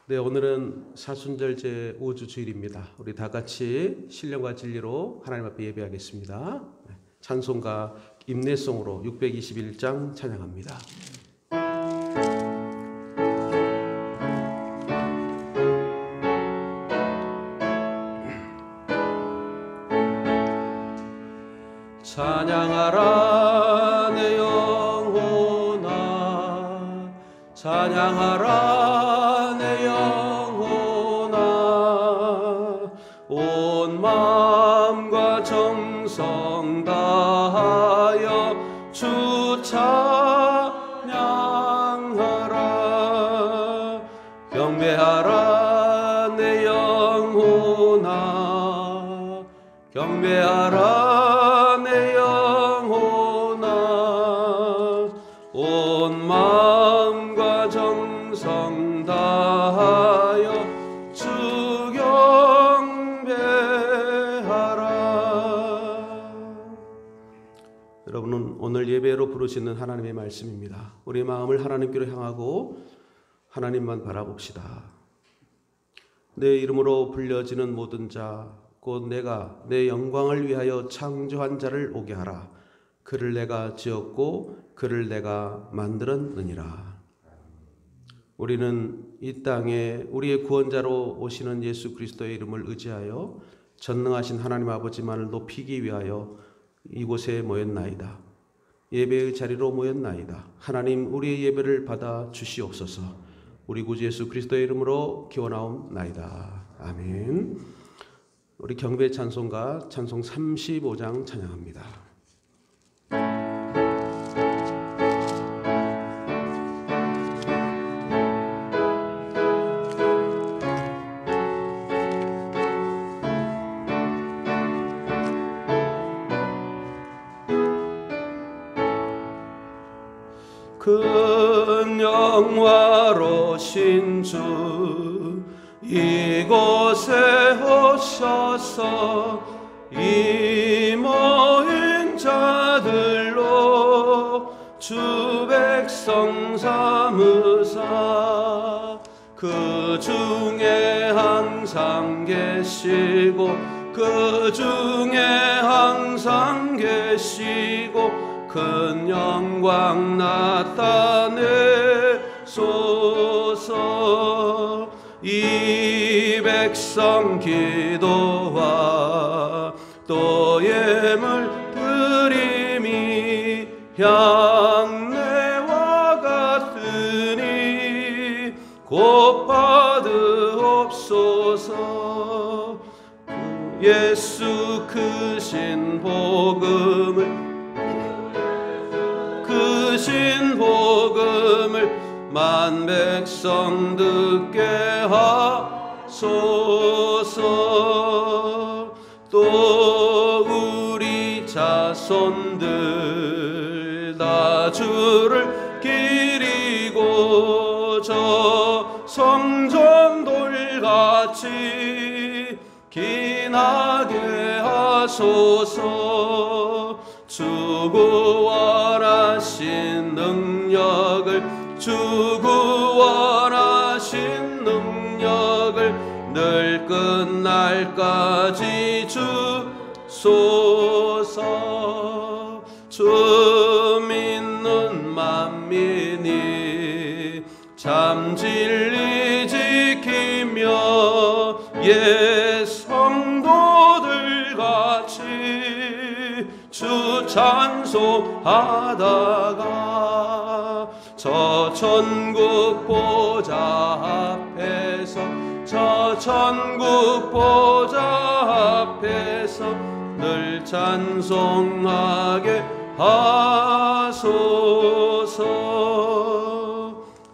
네, 오늘은 사순절 제5주 주일입니다. 우리 다 같이 신령과 진리로 하나님 앞에 예배하겠습니다. 찬송가 임내송으로 621장 찬양합니다. 찬양하라 내 영혼아, 찬양하라 내 영혼아, 온 마음과 정성 다하여 주 찬양하라. 경배하라 내 영혼아, 경배하라 내 영혼아, 온 마음과 정성 다하여 주 경배하라. 여러분은 오늘 예배로 부르시는 하나님의 말씀입니다. 우리 마음을 하나님께로 향하고 하나님만 바라봅시다. 내 이름으로 불려지는 모든 자 곧 내가 내 영광을 위하여 창조한 자를 오게 하라. 그를 내가 지었고 그를 내가 만들었느니라. 우리는 이 땅에 우리의 구원자로 오시는 예수 그리스도의 이름을 의지하여 전능하신 하나님 아버지만을 높이기 위하여 이곳에 모였나이다. 예배의 자리로 모였나이다. 하나님, 우리의 예배를 받아 주시옵소서. 우리 구주 예수 그리스도의 이름으로 기원하옵나이다. 아멘. 우리 경배 찬송가 찬송 35장 찬양합니다. 큰 영화로신 주 이곳에 오셔서 이 모인 자들로 주 백성 삼으사 그 중에 항상 계시고 그 중에 항상 계시고 큰 영광 나타내소서. 이 백성 기도와 또 예물 드림이 향내와 같으니 곧 받으옵소서. 예수 크신 복음을 만 백성 듣게 하소서. 또 우리 자손들 다 주를 기리고 저 성전돌같이 기나게 하소서. 주 구원하신 능력을 주 구원하신 능력을 늘 끝날까지 주소서. 주 믿는 만민이 참 진리 지키며 옛 성도들 같이 주 찬송하다가 저 천국 보좌 앞에서 저 천국 보좌 앞에서 늘 찬송하게 하소서.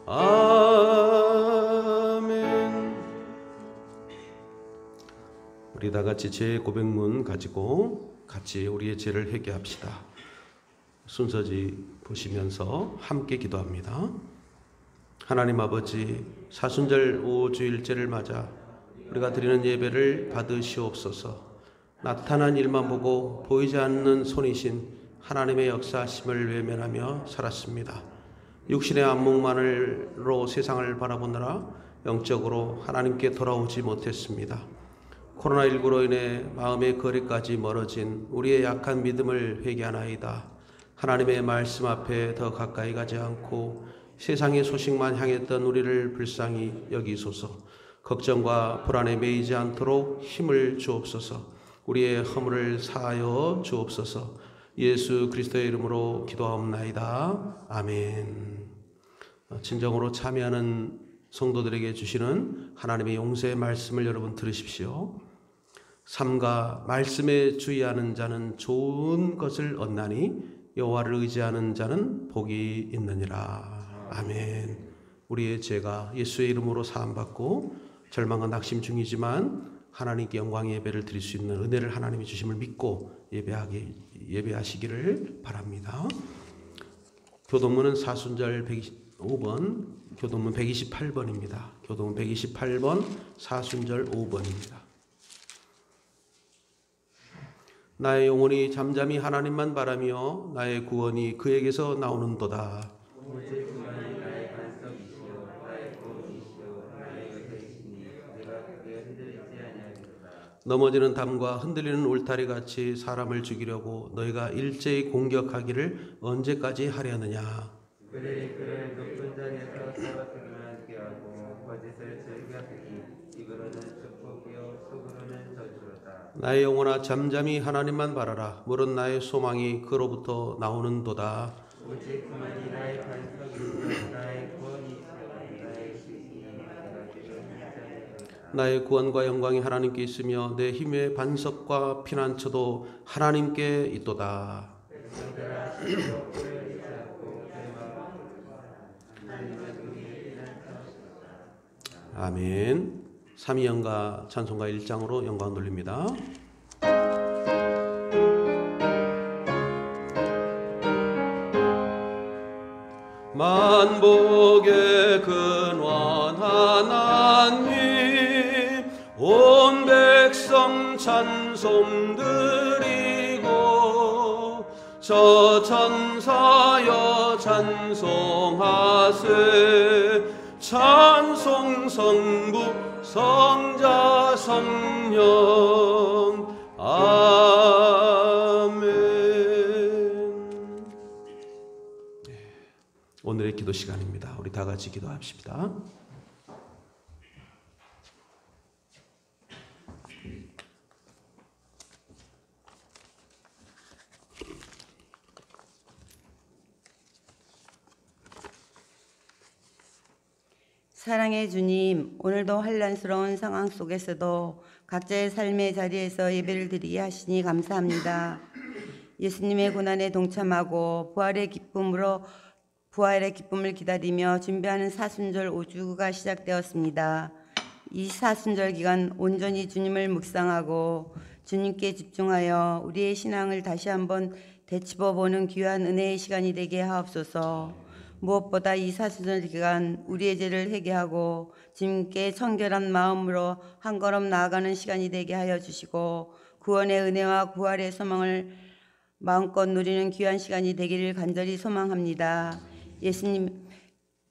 아멘. 우리 다 같이 제 고백문 가지고 같이 우리의 죄를 회개합시다. 순서지 보시면서 함께 기도합니다. 하나님 아버지, 사순절 5주일째를 맞아 우리가 드리는 예배를 받으시옵소서. 나타난 일만 보고 보이지 않는 손이신 하나님의 역사하심을 외면하며 살았습니다. 육신의 안목만으로 세상을 바라보느라 영적으로 하나님께 돌아오지 못했습니다. 코로나19로 인해 마음의 거리까지 멀어진 우리의 약한 믿음을 회개하나이다. 하나님의 말씀 앞에 더 가까이 가지 않고 세상의 소식만 향했던 우리를 불쌍히 여기소서. 걱정과 불안에 매이지 않도록 힘을 주옵소서. 우리의 허물을 사하여 주옵소서. 예수 그리스도의 이름으로 기도하옵나이다. 아멘. 진정으로 참여하는 성도들에게 주시는 하나님의 용서의 말씀을 여러분 들으십시오. 삼가 말씀에 주의하는 자는 좋은 것을 얻나니 여호와를 의지하는 자는 복이 있느니라. 아멘. 우리의 죄가 예수의 이름으로 사함받고 절망과 낙심 중이지만 하나님께 영광의 예배를 드릴 수 있는 은혜를 하나님이 주심을 믿고 예배하시기를 바랍니다. 교동문은 사순절 125번, 교동문 128번입니다. 교동문 128번, 사순절 5번입니다. 나의 영혼이 잠잠히 하나님만 바라며 나의 구원이 그에게서 나오는도다. 넘어지는 담과 흔들리는 울타리 같이 사람을 죽이려고 너희가 일제히 공격하기를 언제까지 하려느냐. 그를 높은 자리에서 떨어뜨리게 하고 거짓을 즐겨하니 입으로는 축복이요 속으로는 저주로다. 나의 영혼아 잠잠히 하나님만 바라라. 물은 나의 소망이 그로부터 나오는도다. 오직 그만이 나의 반석이시요 나의 구원이시요 나의 지식이 나의 구원과 영광이 하나님께 있으며 내 힘의 반석과 피난처도 하나님께 있도다. 아멘. 삼위연가 찬송가 1장으로 영광 돌립니다. 만복의 근원 하나님 온 백성 찬송 드리고 저 천사여 찬송하세. 찬송 성부 성자 성령 아멘. 오늘의 기도 시간입니다. 우리 다 같이 기도합시다. 사랑의 주님, 오늘도 환난스러운 상황 속에서도 각자의 삶의 자리에서 예배를 드리게 하시니 감사합니다. 예수님의 고난에 동참하고 부활의 기쁨을 기다리며 준비하는 사순절 5주가 시작되었습니다. 이 사순절 기간 온전히 주님을 묵상하고 주님께 집중하여 우리의 신앙을 다시 한번 되짚어보는 귀한 은혜의 시간이 되게 하옵소서. 무엇보다 이 사순절 기간 우리의 죄를 회개하고 주님께 청결한 마음으로 한 걸음 나아가는 시간이 되게 하여 주시고 구원의 은혜와 부활의 소망을 마음껏 누리는 귀한 시간이 되기를 간절히 소망합니다. 예수님,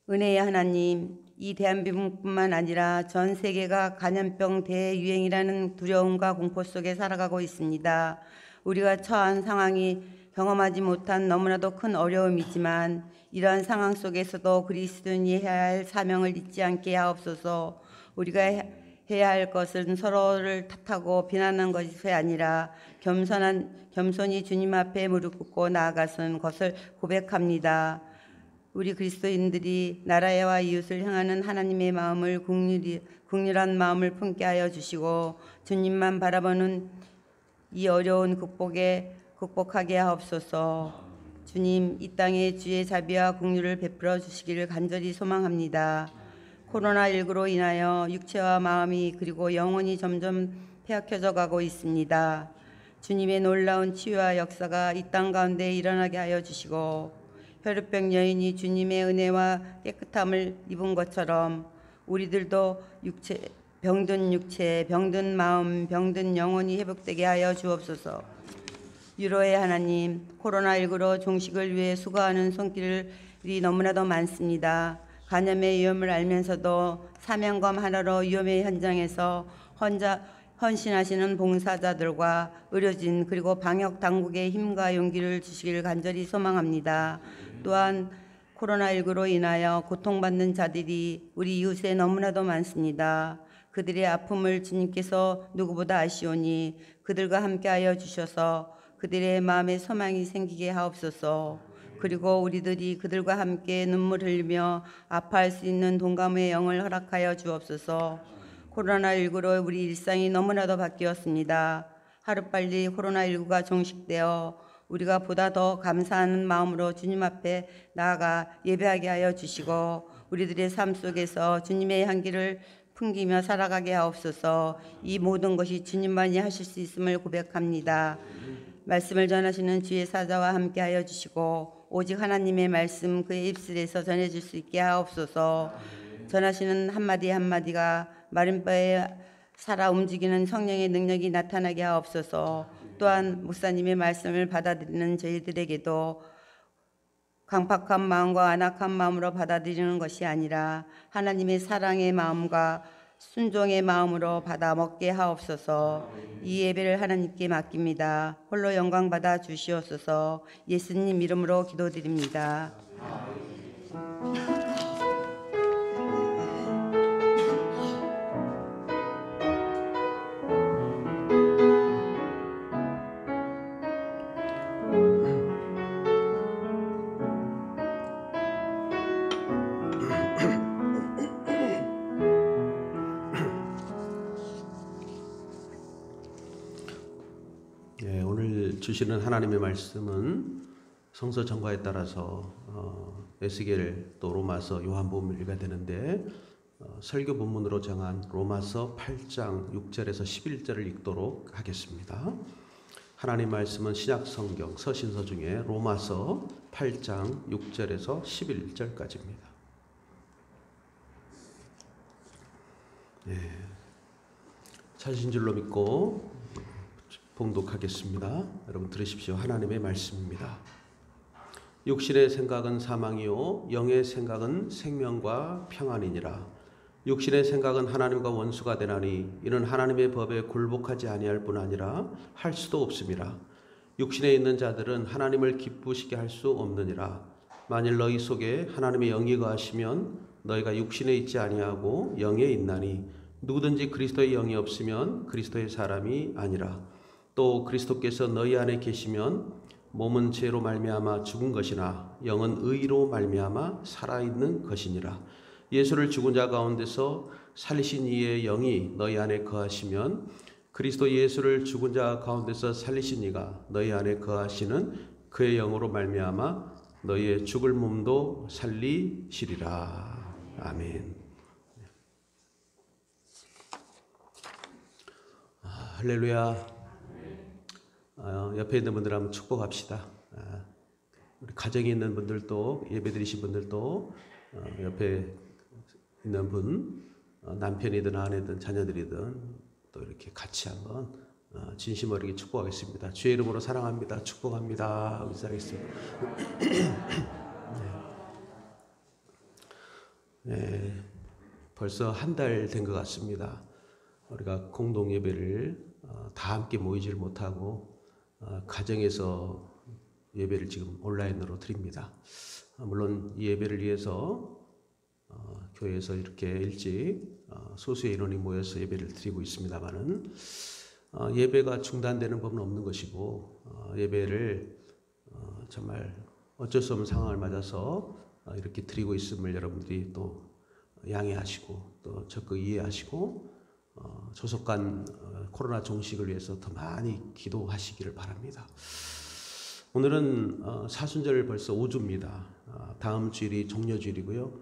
은혜의 하나님, 이 대한민국뿐만 아니라 전 세계가 감염병 대유행이라는 두려움과 공포 속에 살아가고 있습니다. 우리가 처한 상황이 경험하지 못한 너무나도 큰 어려움이지만 이러한 상황 속에서도 그리스도인이 해야 할 사명을 잊지 않게 하옵소서. 우리가 해야 할 것은 서로를 탓하고 비난하는 것이 아니라 겸손히 주님 앞에 무릎 꿇고 나아가는 것을 고백합니다. 우리 그리스도인들이 나라와 이웃을 향하는 하나님의 마음을 국률한 마음을 품게 하여 주시고 주님만 바라보는 이 어려운 극복하게 하옵소서. 주님, 이 땅에 주의 자비와 긍휼을 베풀어 주시기를 간절히 소망합니다. 코로나19로 인하여 육체와 마음이 그리고 영혼이 점점 폐악해져 가고 있습니다. 주님의 놀라운 치유와 역사가 이 땅 가운데 일어나게 하여 주시고 혈루병 여인이 주님의 은혜와 깨끗함을 입은 것처럼 우리들도 병든 육체, 병든 마음, 병든 영혼이 회복되게 하여 주옵소서. 유로의 하나님, 코로나19로 종식을 위해 수고하는 손길이 너무나도 많습니다. 간염의 위험을 알면서도 사명감 하나로 위험의 현장에서 헌신하시는 봉사자들과 의료진 그리고 방역 당국의 힘과 용기를 주시기를 간절히 소망합니다. 또한 코로나19로 인하여 고통받는 자들이 우리 이웃에 너무나도 많습니다. 그들의 아픔을 주님께서 누구보다 아시오니 그들과 함께하여 주셔서 그들의 마음에 소망이 생기게 하옵소서. 그리고 우리들이 그들과 함께 눈물 흘리며 아파할 수 있는 동감의 영을 허락하여 주옵소서. 코로나19로 우리 일상이 너무나도 바뀌었습니다. 하루빨리 코로나19가 종식되어 우리가 보다 더 감사하는 마음으로 주님 앞에 나아가 예배하게 하여 주시고 우리들의 삶 속에서 주님의 향기를 풍기며 살아가게 하옵소서. 이 모든 것이 주님만이 하실 수 있음을 고백합니다. 말씀을 전하시는 주의 사자와 함께 하여 주시고 오직 하나님의 말씀 그의 입술에서 전해질 수 있게 하옵소서. 전하시는 한마디 한마디가 마른 뼈에 살아 움직이는 성령의 능력이 나타나게 하옵소서. 또한 목사님의 말씀을 받아들이는 저희들에게도 강팍한 마음과 안악한 마음으로 받아들이는 것이 아니라 하나님의 사랑의 마음과 순종의 마음으로 받아 먹게 하옵소서. 이 예배를 하나님께 맡깁니다. 홀로 영광 받아 주시옵소서. 예수님 이름으로 기도드립니다. 오늘 주시는 하나님의 말씀은 성서 정과에 따라서 에스겔 또 로마서 요한복음을 읽어야 되는데 설교 본문으로 정한 로마서 8장 6절에서 11절을 읽도록 하겠습니다. 하나님 말씀은 신약 성경 서신서 중에 로마서 8장 6절에서 11절까지입니다. 찾으신 줄로 믿고 봉독하겠습니다. 여러분 들으십시오. 하나님의 말씀입니다. 육신의 생각은 사망이요 영의 생각은 생명과 평안이니라. 육신의 생각은 하나님과 원수가 되나니 이는 하나님의 법에 굴복하지 아니할 뿐 아니라 할 수도 없음이라. 육신에 있는 자들은 하나님을 기쁘시게 할 수 없느니라. 만일 너희 속에 하나님의 영이 거하시면 너희가 육신에 있지 아니하고 영에 있나니 누구든지 그리스도의 영이 없으면 그리스도의 사람이 아니라. 또 그리스도께서 너희 안에 계시면 몸은 죄로 말미암아 죽은 것이나 영은 의로 말미암아 살아있는 것이니라. 예수를 죽은 자 가운데서 살리신 이의 영이 너희 안에 거하시면 그리스도 예수를 죽은 자 가운데서 살리신 이가 너희 안에 거하시는 그의 영으로 말미암아 너희의 죽을 몸도 살리시리라. 아멘. 할렐루야. 옆에 있는 분들 한번 축복합시다. 우리 가정에 있는 분들도 예배드리신 분들도 옆에 있는 분 남편이든 아내든 자녀들이든 또 이렇게 같이 한번 진심 어리게 축복하겠습니다. 주의 이름으로 사랑합니다. 축복합니다. 인사하겠습니다. 네, 벌써 한 달 된 것 같습니다. 우리가 공동 예배를 다 함께 모이질 못하고 가정에서 예배를 지금 온라인으로 드립니다. 물론 이 예배를 위해서 교회에서 이렇게 일찍 소수의 인원이 모여서 예배를 드리고 있습니다만은 예배가 중단되는 법은 없는 것이고 예배를 정말 어쩔 수 없는 상황을 맞아서 이렇게 드리고 있음을 여러분들이 또 양해하시고 또 적극 이해하시고 조속한 코로나 종식을 위해서 더 많이 기도하시기를 바랍니다. 오늘은 사순절 벌써 5주입니다. 다음 주일이 종려주일이고요.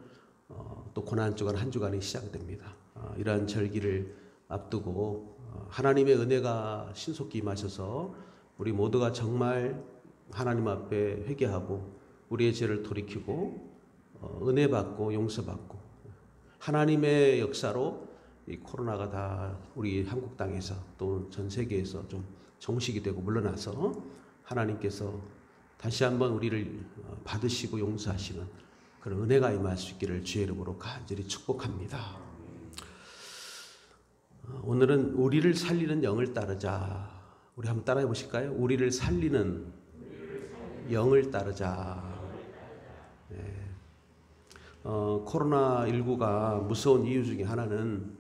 또 고난주간 한 주간이 시작됩니다. 이러한 절기를 앞두고 하나님의 은혜가 신속히 임하셔서 우리 모두가 정말 하나님 앞에 회개하고 우리의 죄를 돌이키고 은혜 받고 용서받고 하나님의 역사로 이 코로나가 다 우리 한국 땅에서 또 전 세계에서 좀 종식이 되고 물러나서 하나님께서 다시 한번 우리를 받으시고 용서하시는 그런 은혜가 임할 수 있기를 주의 이름으로 간절히 축복합니다. 오늘은 우리를 살리는 영을 따르자. 우리 한번 따라해 보실까요? 우리를 살리는 영을 따르자. 네. 코로나19가 무서운 이유 중에 하나는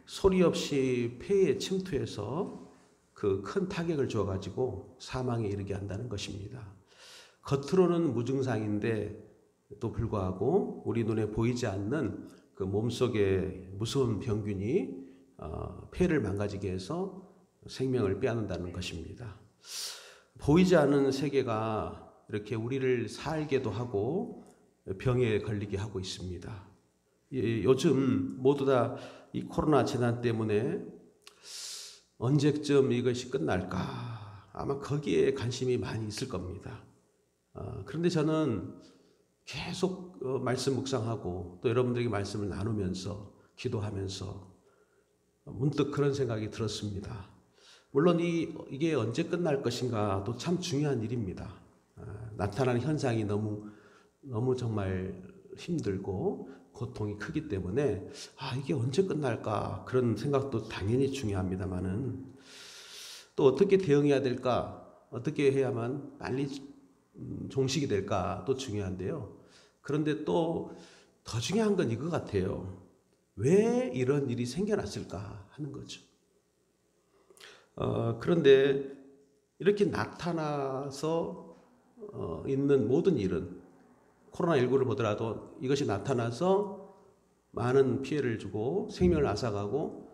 소리 없이 폐에 침투해서 그 큰 타격을 주어가지고 사망에 이르게 한다는 것입니다. 겉으로는 무증상인데 또 불구하고 우리 눈에 보이지 않는 그 몸속에 무서운 병균이 폐를 망가지게 해서 생명을 빼앗는다는 것입니다. 보이지 않는 세계가 이렇게 우리를 살게도 하고 병에 걸리게 하고 있습니다. 요즘 모두 다 이 코로나 재난 때문에 언제쯤 이것이 끝날까? 아마 거기에 관심이 많이 있을 겁니다. 그런데 저는 계속 말씀 묵상하고 또 여러분들에게 말씀을 나누면서 기도하면서 문득 그런 생각이 들었습니다. 물론 이게 언제 끝날 것인가도 참 중요한 일입니다. 나타나는 현상이 너무 정말 힘들고 고통이 크기 때문에 이게 언제 끝날까 그런 생각도 당연히 중요합니다만은 또 어떻게 대응해야 될까, 어떻게 해야만 빨리 종식이 될까도 중요한데요. 그런데 또 더 중요한 건 이거 같아요. 왜 이런 일이 생겨났을까 하는 거죠. 그런데 이렇게 나타나서 있는 모든 일은 코로나19를 보더라도 이것이 나타나서 많은 피해를 주고 생명을 앗아가고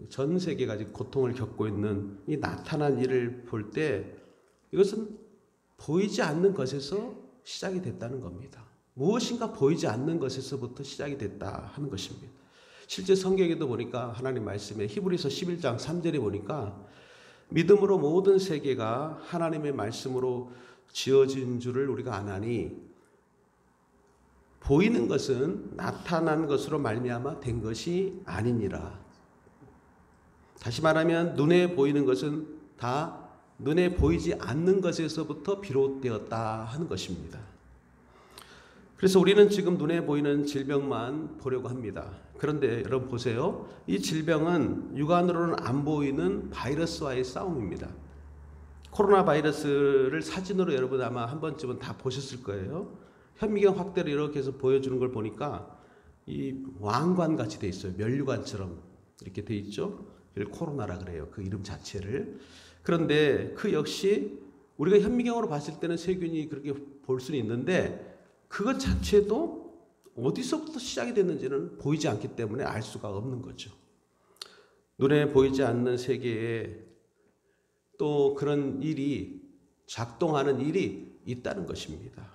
전 세계가 지금 고통을 겪고 있는 이 나타난 일을 볼 때 이것은 보이지 않는 것에서 시작이 됐다는 겁니다. 무엇인가 보이지 않는 것에서부터 시작이 됐다 하는 것입니다. 실제 성경에도 보니까 하나님 말씀에 히브리서 11장 3절에 보니까 믿음으로 모든 세계가 하나님의 말씀으로 지어진 줄을 우리가 아나니 보이는 것은 나타난 것으로 말미암아 된 것이 아니니라. 다시 말하면 눈에 보이는 것은 다 눈에 보이지 않는 것에서부터 비롯되었다 하는 것입니다. 그래서 우리는 지금 눈에 보이는 질병만 보려고 합니다. 그런데 여러분 보세요. 이 질병은 육안으로는 안 보이는 바이러스와의 싸움입니다. 코로나 바이러스를 사진으로 여러분 아마 한 번쯤은 다 보셨을 거예요. 현미경 확대를 이렇게 해서 보여주는 걸 보니까 이 왕관 같이 돼 있어요. 면류관처럼 이렇게 돼 있죠. 이걸 코로나라 그래요. 그 이름 자체를. 그런데 그 역시 우리가 현미경으로 봤을 때는 세균이 그렇게 볼 수는 있는데 그것 자체도 어디서부터 시작이 됐는지는 보이지 않기 때문에 알 수가 없는 거죠. 눈에 보이지 않는 세계에 또 그런 일이 작동하는 일이 있다는 것입니다.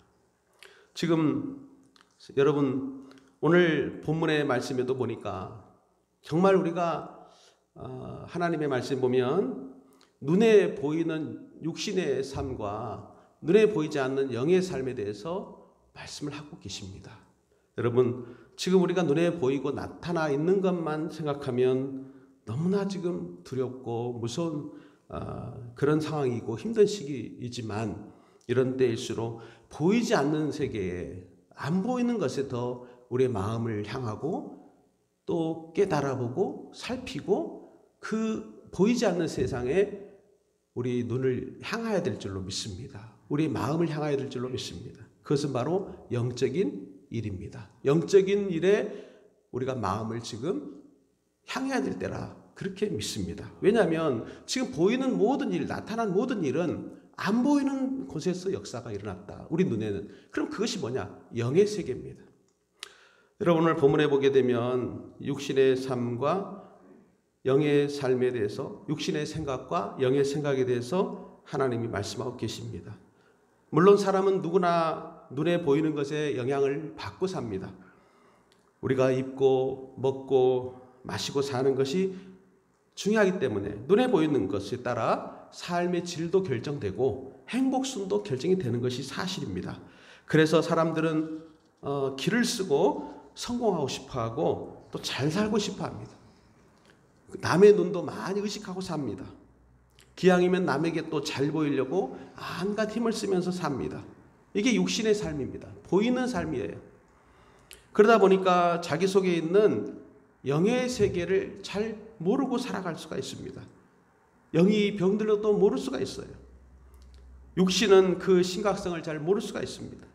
지금 여러분 오늘 본문의 말씀에도 보니까 정말 우리가 하나님의 말씀 보면 눈에 보이는 육신의 삶과 눈에 보이지 않는 영의 삶에 대해서 말씀을 하고 계십니다. 여러분 지금 우리가 눈에 보이고 나타나 있는 것만 생각하면 너무나 지금 두렵고 무서운 그런 상황이고 힘든 시기이지만 이런 때일수록 보이지 않는 세계에 안 보이는 것에 더 우리의 마음을 향하고 또 깨달아보고 살피고 그 보이지 않는 세상에 우리 눈을 향해야 될 줄로 믿습니다. 우리 마음을 향해야 될 줄로 믿습니다. 그것은 바로 영적인 일입니다. 영적인 일에 우리가 마음을 지금 향해야 될 때라 그렇게 믿습니다. 왜냐하면 지금 보이는 모든 일, 나타난 모든 일은 안 보이는 곳에서 역사가 일어났다. 우리 눈에는. 그럼 그것이 뭐냐? 영의 세계입니다. 여러분 오늘 본문에 보게 되면 육신의 삶과 영의 삶에 대해서 육신의 생각과 영의 생각에 대해서 하나님이 말씀하고 계십니다. 물론 사람은 누구나 눈에 보이는 것에 영향을 받고 삽니다. 우리가 입고 먹고 마시고 사는 것이 중요하기 때문에 눈에 보이는 것에 따라 삶의 질도 결정되고 행복순도 결정이 되는 것이 사실입니다. 그래서 사람들은 길을 쓰고 성공하고 싶어하고 또 잘 살고 싶어합니다. 남의 눈도 많이 의식하고 삽니다. 기왕이면 남에게 또 잘 보이려고 온갖 힘을 쓰면서 삽니다. 이게 육신의 삶입니다. 보이는 삶이에요. 그러다 보니까 자기 속에 있는 영의 세계를 잘 모르고 살아갈 수가 있습니다. 영이 병들어도 모를 수가 있어요. 육신은 그 심각성을 잘 모를 수가 있습니다.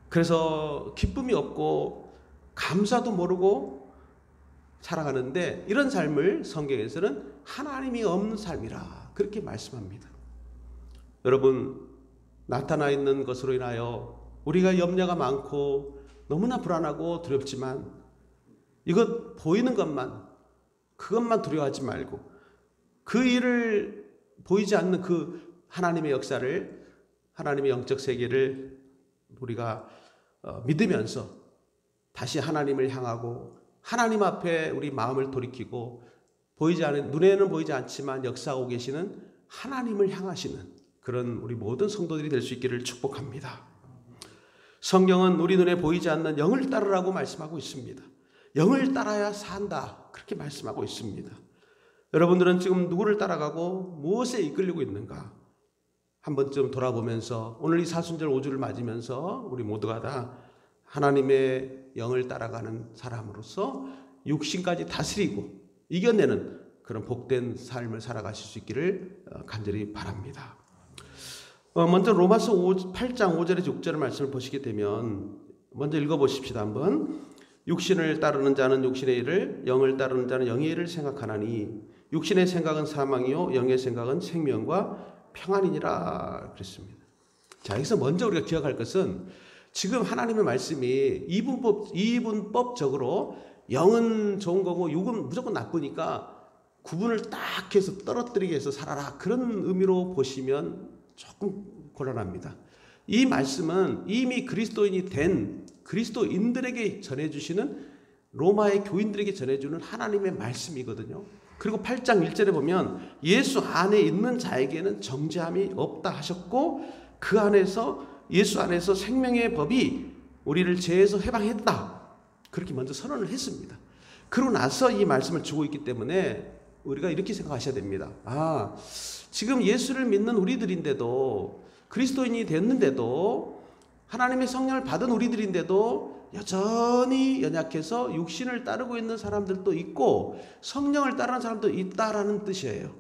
그래서 기쁨이 없고 감사도 모르고 살아가는데, 이런 삶을 성경에서는 하나님이 없는 삶이라 그렇게 말씀합니다. 여러분, 나타나 있는 것으로 인하여 우리가 염려가 많고 너무나 불안하고 두렵지만, 이것 보이는 것만, 그것만 두려워하지 말고 그 일을 보이지 않는 그 하나님의 역사를, 하나님의 영적 세계를 우리가 믿으면서 다시 하나님을 향하고 하나님 앞에 우리 마음을 돌이키고, 보이지 않은, 눈에는 보이지 않지만 역사하고 계시는 하나님을 향하시는 그런 우리 모든 성도들이 될 수 있기를 축복합니다. 성경은 우리 눈에 보이지 않는 영을 따르라고 말씀하고 있습니다. 영을 따라야 산다, 그렇게 말씀하고 있습니다. 여러분들은 지금 누구를 따라가고 무엇에 이끌리고 있는가? 한 번쯤 돌아보면서 오늘 이 사순절 5주를 맞으면서 우리 모두가 다 하나님의 영을 따라가는 사람으로서 육신까지 다스리고 이겨내는 그런 복된 삶을 살아가실 수 있기를 간절히 바랍니다. 먼저 로마서 8장 5절에서 6절의 말씀을 보시게 되면, 먼저 읽어보십시다. 한번. 육신을 따르는 자는 육신의 일을, 영을 따르는 자는 영의 일을 생각하나니 육신의 생각은 사망이요 영의 생각은 생명과 평안이니라 그랬습니다. 자, 여기서 먼저 우리가 기억할 것은, 지금 하나님의 말씀이 이분법적으로 영은 좋은 거고 육은 무조건 나쁘니까 구분을 딱 해서 떨어뜨리게 해서 살아라, 그런 의미로 보시면 조금 곤란합니다. 이 말씀은 이미 그리스도인이 된 그리스도인들에게 전해주시는, 로마의 교인들에게 전해주는 하나님의 말씀이거든요. 그리고 8장 1절에 보면 예수 안에 있는 자에게는 정죄함이 없다 하셨고, 그 안에서, 예수 안에서 생명의 법이 우리를 죄에서 해방했다, 그렇게 먼저 선언을 했습니다. 그러고 나서 이 말씀을 주고 있기 때문에 우리가 이렇게 생각하셔야 됩니다. 지금 예수를 믿는 우리들인데도, 그리스도인이 됐는데도, 하나님의 성령을 받은 우리들인데도 여전히 연약해서 육신을 따르고 있는 사람들도 있고 성령을 따르는 사람도 있다라는 뜻이에요.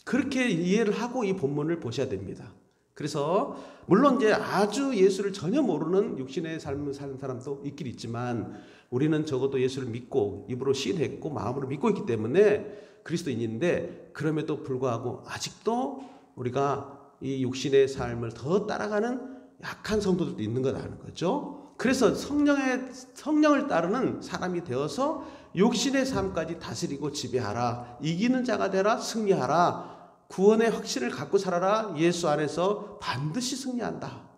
그렇게 이해를 하고 이 본문을 보셔야 됩니다. 그래서 물론 이제 아주 예수를 전혀 모르는 육신의 삶을 사는 사람도 있긴 있지만, 우리는 적어도 예수를 믿고 입으로 시인했고 마음으로 믿고 있기 때문에 그리스도인인데, 그럼에도 불구하고 아직도 우리가 이 육신의 삶을 더 따라가는 약한 성도들도 있는 거라는 거죠. 그래서 성령을 따르는 사람이 되어서 육신의 삶까지 다스리고 지배하라, 이기는 자가 되라, 승리하라, 구원의 확신을 갖고 살아라, 예수 안에서 반드시 승리한다,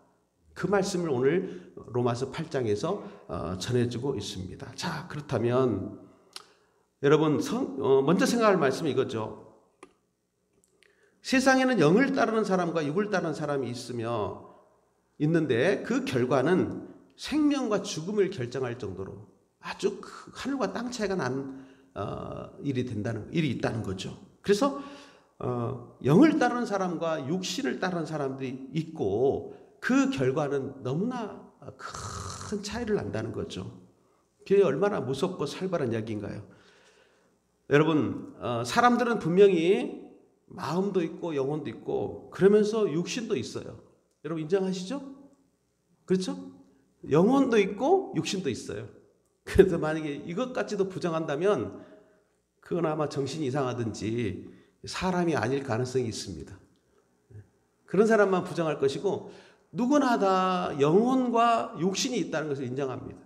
그 말씀을 오늘 로마서 8장에서 전해주고 있습니다. 자, 그렇다면 여러분, 먼저 생각할 말씀은 이거죠. 세상에는 영을 따르는 사람과 육을 따르는 사람이 있는데 그 결과는 생명과 죽음을 결정할 정도로 아주 하늘과 땅 차이가 나는 일이 있다는 거죠. 그래서 영을 따르는 사람과 육신을 따르는 사람들이 있고, 그 결과는 너무나 큰 차이를 난다는 거죠. 그게 얼마나 무섭고 살벌한 이야기인가요? 여러분, 사람들은 분명히 마음도 있고 영혼도 있고 그러면서 육신도 있어요. 여러분 인정하시죠? 그렇죠? 영혼도 있고 육신도 있어요. 그래서 만약에 이것까지도 부정한다면 그건 아마 정신이 이상하든지 사람이 아닐 가능성이 있습니다. 그런 사람만 부정할 것이고, 누구나 다 영혼과 육신이 있다는 것을 인정합니다.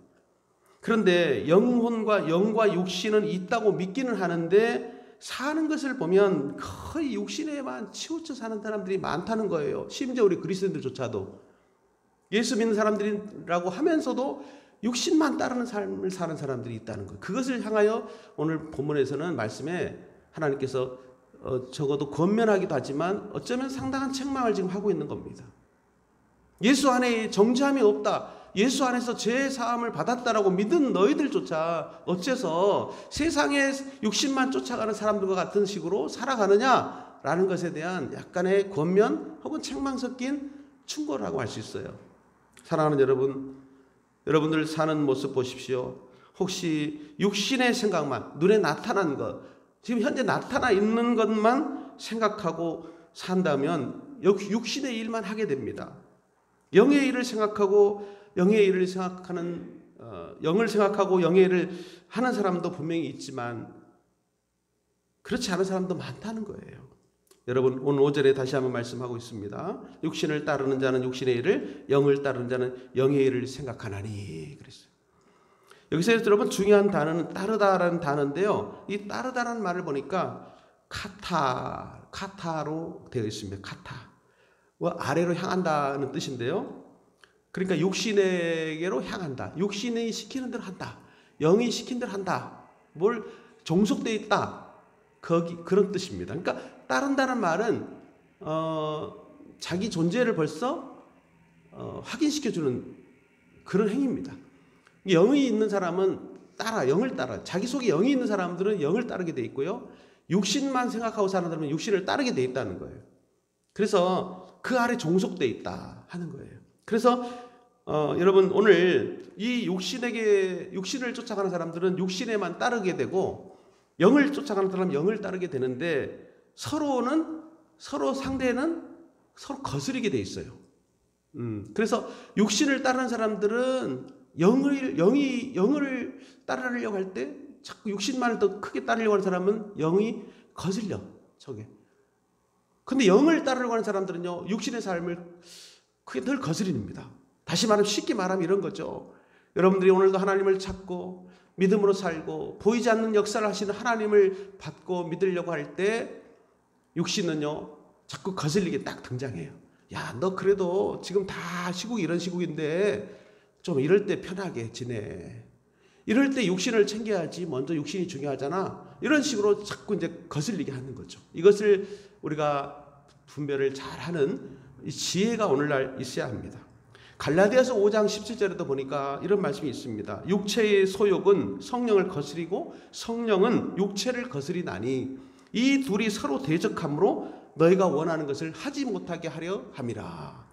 그런데 영과 육신은 있다고 믿기는 하는데 사는 것을 보면 거의 육신에만 치우쳐 사는 사람들이 많다는 거예요. 심지어 우리 그리스도인들조차도 예수 믿는 사람들이라고 하면서도 육신만 따르는 삶을 사는 사람들이 있다는 거예요. 그것을 향하여 오늘 본문에서는 말씀에 하나님께서 적어도 권면하기도 하지만 어쩌면 상당한 책망을 지금 하고 있는 겁니다. 예수 안에 정죄함이 없다, 예수 안에서 죄 사함을 받았다라고 믿은 너희들조차 어째서 세상의 육신만 쫓아가는 사람들과 같은 식으로 살아가느냐라는 것에 대한 약간의 권면 혹은 책망 섞인 충고라고 할 수 있어요. 사랑하는 여러분, 여러분들 사는 모습 보십시오. 혹시 육신의 생각만, 눈에 나타난 것, 지금 현재 나타나 있는 것만 생각하고 산다면 육신의 일만 하게 됩니다. 영의 일을 생각하고 영의 일을 생각하는 영을 생각하고 영의 일을 하는 사람도 분명히 있지만 그렇지 않은 사람도 많다는 거예요. 여러분 오늘 5절에 다시 한번 말씀하고 있습니다. 육신을 따르는 자는 육신의 일을, 영을 따르는 자는 영의 일을 생각하나니 그랬어요. 여기서 여러분 중요한 단어는 따르다라는 단어인데요. 이 따르다라는 말을 보니까 카타로 되어 있습니다. 카타. 아래로 향한다는 뜻인데요. 그러니까 육신에게로 향한다. 육신이 시키는 대로 한다. 영이 시킨 대로 한다. 뭘 종속되어 있다. 그런 뜻입니다. 그러니까 따른다는 말은 자기 존재를 벌써 확인시켜주는 그런 행위입니다. 영이 있는 사람은 영을 따라. 자기 속에 영이 있는 사람들은 영을 따르게 돼 있고요. 육신만 생각하고 사는 사람은 육신을 따르게 돼 있다는 거예요. 그래서 그 아래 종속돼 있다 하는 거예요. 그래서 여러분 오늘 이 육신을 쫓아가는 사람들은 육신에만 따르게 되고 영을 쫓아가는 사람은 영을 따르게 되는데 서로 상대는 서로 거스르게 돼 있어요. 그래서 육신을 따르는 사람들은 영을 따르려고 할 때 자꾸 육신만을 더 크게 따르려고 하는 사람은 영이 거슬려 저게. 근데 영을 따르려고 하는 사람들은요 육신의 삶을 그게 늘 거스립니다. 다시 말하면 쉽게 말하면 이런 거죠. 여러분들이 오늘도 하나님을 찾고 믿음으로 살고 보이지 않는 역사를 하시는 하나님을 받고 믿으려고 할 때 육신은요 자꾸 거슬리게 딱 등장해요. 야, 너 그래도 지금 다 시국이 이런 시국인데 좀 이럴 때 편하게 지내. 이럴 때 육신을 챙겨야지. 먼저 육신이 중요하잖아. 이런 식으로 자꾸 이제 거슬리게 하는 거죠. 이것을 우리가 분별을 잘하는 지혜가 오늘날 있어야 합니다. 갈라디아서 5장 17절에도 보니까 이런 말씀이 있습니다. 육체의 소욕은 성령을 거스리고 성령은 육체를 거스리나니 이 둘이 서로 대적함으로 너희가 원하는 것을 하지 못하게 하려 함이라.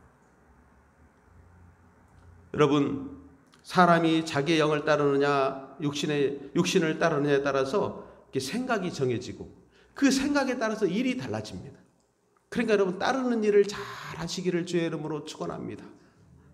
여러분 사람이 자기의 영을 따르느냐 육신을 따르느냐에 따라서 생각이 정해지고 그 생각에 따라서 일이 달라집니다. 그러니까 여러분 따르는 일을 잘 하시기를 주의 이름으로 축원합니다.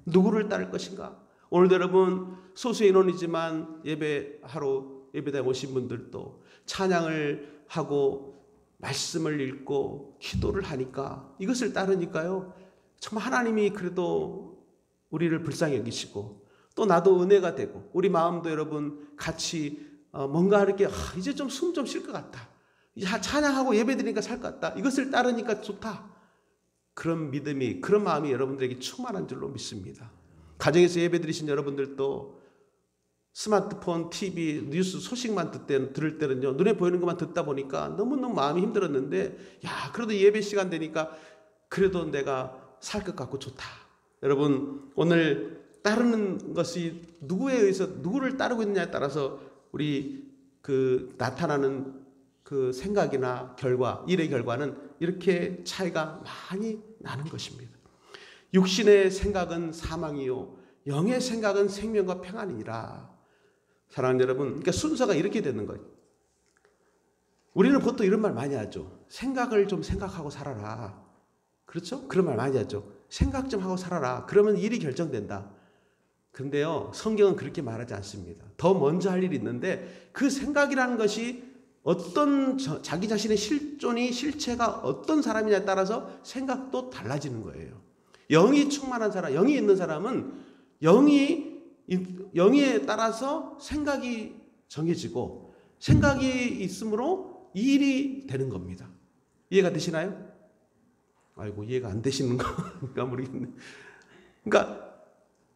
누구를 따를 것인가? 오늘도 여러분 소수 인원이지만 예배당에 오신 분들도 찬양을 하고 말씀을 읽고 기도를 하니까 이것을 따르니까요 정말 하나님이 그래도 우리를 불쌍히 여기시고 또 나도 은혜가 되고 우리 마음도 여러분 같이 뭔가 이렇게 이제 좀 숨 좀 쉴 것 같다. 찬양하고 예배드리니까 살 것 같다. 이것을 따르니까 좋다. 그런 믿음이 그런 마음이 여러분들에게 충만한 줄로 믿습니다. 가정에서 예배드리신 여러분들도 스마트폰, TV, 뉴스 소식만 들을 때는요 눈에 보이는 것만 듣다 보니까 너무너무 마음이 힘들었는데 그래도 예배 시간 되니까 그래도 내가 살 것 같고 좋다. 여러분 오늘 따르는 것이 누구에 의해서 누구를 따르고 있느냐에 따라서 우리 나타나는 그 생각이나 일의 결과는 이렇게 차이가 많이 나는 것입니다. 육신의 생각은 사망이요 영의 생각은 생명과 평안이니라. 사랑하는 여러분, 그러니까 순서가 이렇게 되는 거예요. 우리는 보통 이런 말 많이 하죠. 생각을 좀 생각하고 살아라. 그렇죠? 그런 말 많이 하죠. 생각 좀 하고 살아라. 그러면 일이 결정된다. 그런데요, 성경은 그렇게 말하지 않습니다. 더 먼저 할 일이 있는데 그 생각이라는 것이 자기 자신의 실체가 어떤 사람이냐에 따라서 생각도 달라지는 거예요. 영이 충만한 사람, 영이 있는 사람은 영에 따라서 생각이 정해지고 생각이 있으므로 일이 되는 겁니다. 이해가 되시나요? 아이고, 이해가 안 되시는 건가 모르겠네. 그러니까